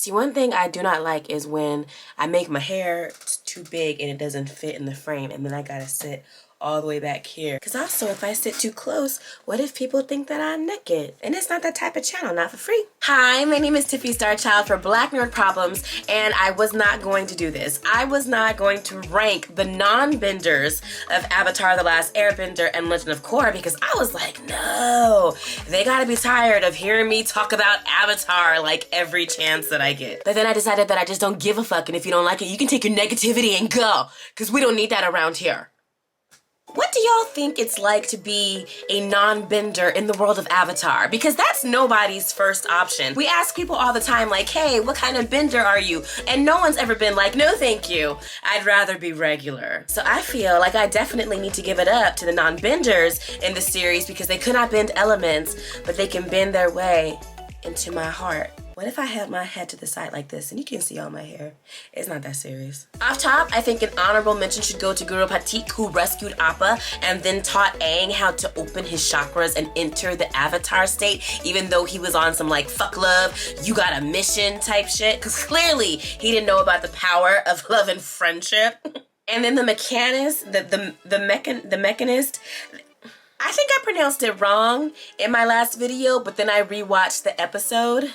See, one thing I do not like is when I make my hair too big and it doesn't fit in the frame, and then I gotta sit all the way back here. Because also, if I sit too close, what if people think that I'm naked? And it's not that type of channel, not for free. Hi, my name is Tiffy Starchild for Black Nerd Problems, and I was not going to do this. I was not going to rank the non-benders of Avatar: The Last Airbender and Legend of Korra, because I was like, no, they gotta be tired of hearing me talk about Avatar like every chance that I get. But then I decided that I just don't give a fuck, and if you don't like it, you can take your negativity and go, because we don't need that around here. What do y'all think it's like to be a non-bender in the world of Avatar? Because that's nobody's first option. We ask people all the time, like, hey, what kind of bender are you? And no one's ever been like, no thank you, I'd rather be regular. So I feel like I definitely need to give it up to the non-benders in the series, because they could not bend elements, but they can bend their way into my heart. What if I held my head to the side like this and you can see all my hair? It's not that serious. Off top, I think an honorable mention should go to Guru Patik, who rescued Appa and then taught Aang how to open his chakras and enter the Avatar state, even though he was on some like fuck love, you got a mission type shit, because clearly he didn't know about the power of love and friendship. And then the mechanist, the mechanist, I think I pronounced it wrong in my last video, but then I rewatched the episode.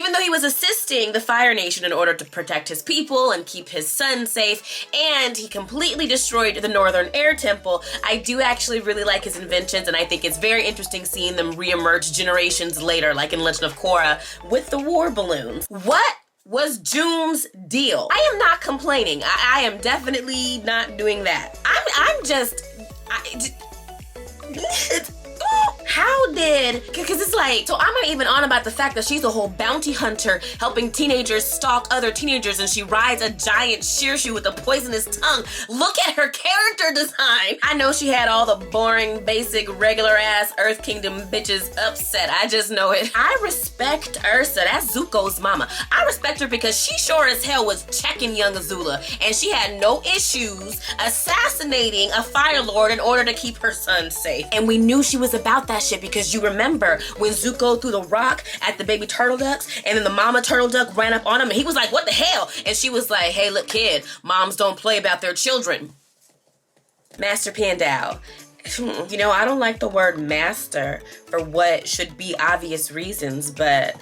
Even though he was assisting the Fire Nation in order to protect his people and keep his son safe, and he completely destroyed the Northern Air Temple, I do actually really like his inventions, and I think it's very interesting seeing them reemerge generations later, like in Legend of Korra, with the war balloons. What was June's deal? I am not complaining. I am definitely not doing that. How did, because it's like, so I'm not even on about the fact that she's a whole bounty hunter helping teenagers stalk other teenagers, and she rides a giant shearshoe with a poisonous tongue. Look at her character design. I know she had all the boring, basic, regular ass Earth Kingdom bitches upset. I just know it. I respect Ursa. That's Zuko's mama. I respect her because she sure as hell was checking young Azula, and she had no issues assassinating a Fire Lord in order to keep her son safe. And we knew she was about that shit, because you remember when Zuko threw the rock at the baby turtle ducks, and then the mama turtle duck ran up on him, and he was like, what the hell? And she was like, hey, look, kid, moms don't play about their children. Master Pandao. You know, I don't like the word master for what should be obvious reasons, but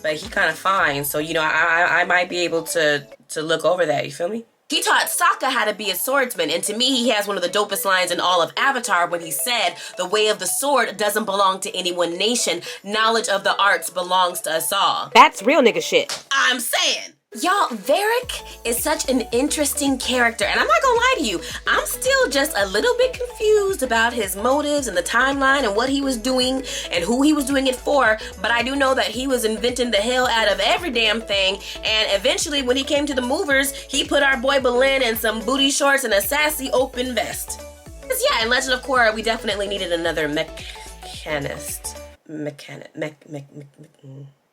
he kind of fine. So, you know, I might be able to look over that, you feel me? He taught Sokka how to be a swordsman, and to me, he has one of the dopest lines in all of Avatar when he said, the way of the sword doesn't belong to any one nation. Knowledge of the arts belongs to us all. That's real nigga shit. I'm saying. Y'all, Varrick is such an interesting character, and I'm not gonna lie to you, I'm still just a little bit confused about his motives and the timeline and what he was doing and who he was doing it for, but I do know that he was inventing the hell out of every damn thing, and eventually when he came to the movers, he put our boy Balin in some booty shorts and a sassy open vest. Because yeah, in Legend of Korra, we definitely needed another mechanist.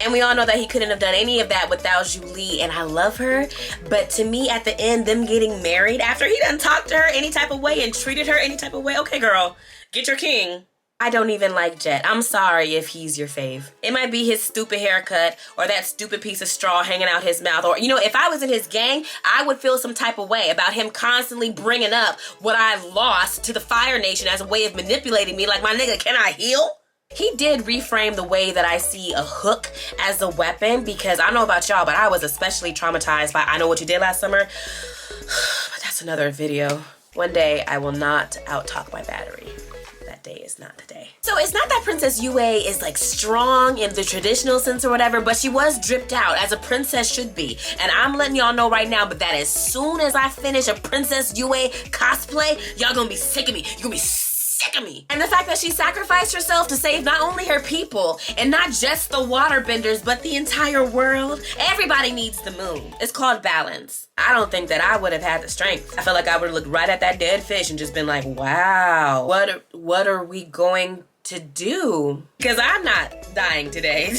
And we all know that he couldn't have done any of that without Zhu Li, and I love her. But to me, at the end, them getting married after he done talked to her any type of way and treated her any type of way, okay, girl, get your king. I don't even like Jet. I'm sorry if he's your fave. It might be his stupid haircut or that stupid piece of straw hanging out his mouth. Or, you know, if I was in his gang, I would feel some type of way about him constantly bringing up what I lost to the Fire Nation as a way of manipulating me. Like, my nigga, can I heal? He did reframe the way that I see a hook as a weapon, because I don't know about y'all, but I was especially traumatized by I Know What You Did Last Summer. But that's another video. One day I will not out-talk my battery. That day is not the day. So it's not that Princess Yue is like strong in the traditional sense or whatever, but she was dripped out as a princess should be. And I'm letting y'all know right now, but that as soon as I finish a Princess Yue cosplay, y'all gonna be sick of me. You're gonna be sick of me. And the fact that she sacrificed herself to save not only her people and not just the waterbenders, but the entire world. Everybody needs the moon. It's called balance. I don't think that I would have had the strength. I felt like I would have looked right at that dead fish and just been like, wow, what are we going to do. Because I'm not dying today.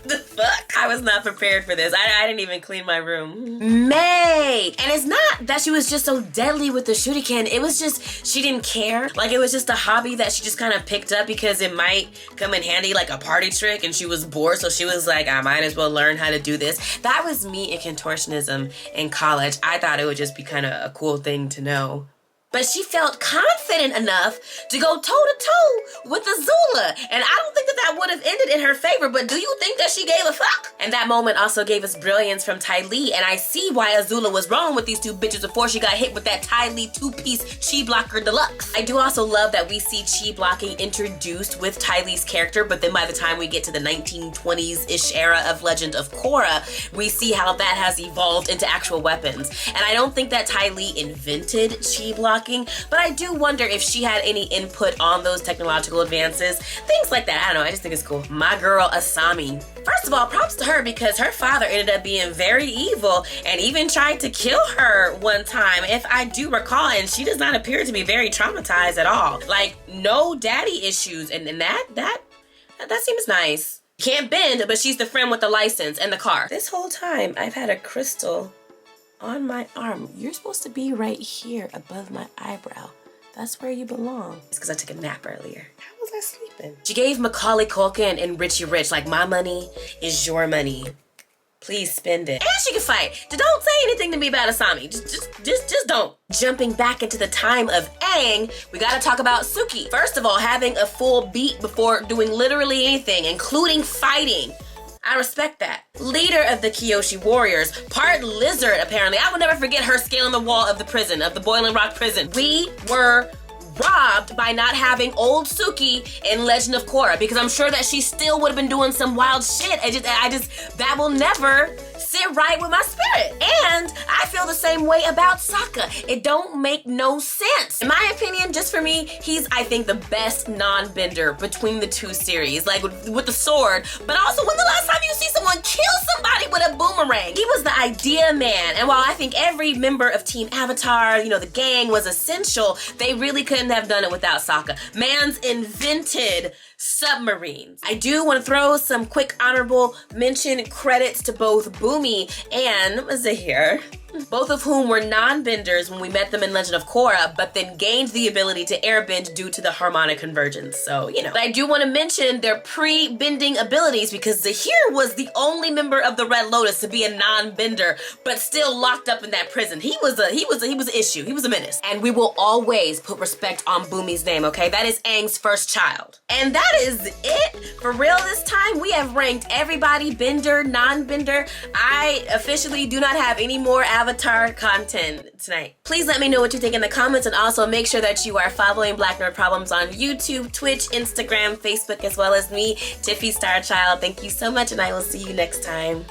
The fuck? I was not prepared for this. I didn't even clean my room. May! And it's not that she was just so deadly with the shuriken. It was just, she didn't care. Like, it was just a hobby that she just kind of picked up because it might come in handy, like a party trick, and she was bored, so she was like, I might as well learn how to do this. That was me in contortionism in college. I thought it would just be kind of a cool thing to know. But she felt confident enough to go toe-to-toe with Azula. And I don't think that would have ended in her favor, but do you think that she gave a fuck? And that moment also gave us brilliance from Ty Lee, and I see why Azula was wrong with these two bitches before she got hit with that Ty Lee two-piece chi blocker deluxe. I do also love that we see chi blocking introduced with Ty Lee's character, but then by the time we get to the 1920s-ish era of Legend of Korra, we see how that has evolved into actual weapons. And I don't think that Ty Lee invented chi blocking, but I do wonder if she had any input on those technological advances. Things like that, I don't know, I just think it's cool. My girl Asami. First of all, props to her because her father ended up being very evil and even tried to kill her one time, if I do recall, and she does not appear to be very traumatized at all. Like, no daddy issues, and that seems nice. Can't bend, but she's the friend with the license and the car. This whole time, I've had a crystal on my arm. You're supposed to be right here above my eyebrow. That's where you belong. It's because I took a nap earlier. How was I sleeping? She gave Macaulay Culkin and Richie Rich, like, my money is your money. Please spend it. And she can fight. Don't say anything to me about Asami. Just don't. Jumping back into the time of Aang, we gotta talk about Suki. First of all, having a full beat before doing literally anything, including fighting. I respect that. Leader of the KYOSHI warriors, part lizard apparently. I will never forget her scaling the wall of the prison, of the Boiling Rock prison. We were robbed by not having old Suki in Legend of Korra, because I'm sure that she still would have been doing some wild shit. That will never sit right with my spirit. And I feel the same way about Sokka. It don't make no sense. In my opinion, just for me, he's, I think, the best non-bender between the two series, like with the sword, but also when the last time you see someone kill somebody with a boomerang? He was the idea man, and while I think every member of Team Avatar, you know, the gang was essential, they really couldn't have done it without Sokka. Man's invented submarines. I do want to throw some quick honorable mention credits to both Boomy and Zahir, both of whom were non-benders when we met them in Legend of Korra, but then gained the ability to airbend due to the harmonic convergence. So, you know. But I do want to mention their pre-bending abilities because Zahir was the only member of the Red Lotus to be a non-bender, but still locked up in that prison. He was an issue. He was a menace. And we will always put respect on Boomy's name, okay? That is Aang's first child. And that is it for real this time. We have ranked everybody, bender, non-bender. I officially do not have any more Avatar content tonight. Please let me know what you think in the comments, and also make sure that you are following Black Nerd Problems on YouTube, Twitch, Instagram, Facebook, as well as me, Tiffy Starchild. Thank you so much, and I will see you next time.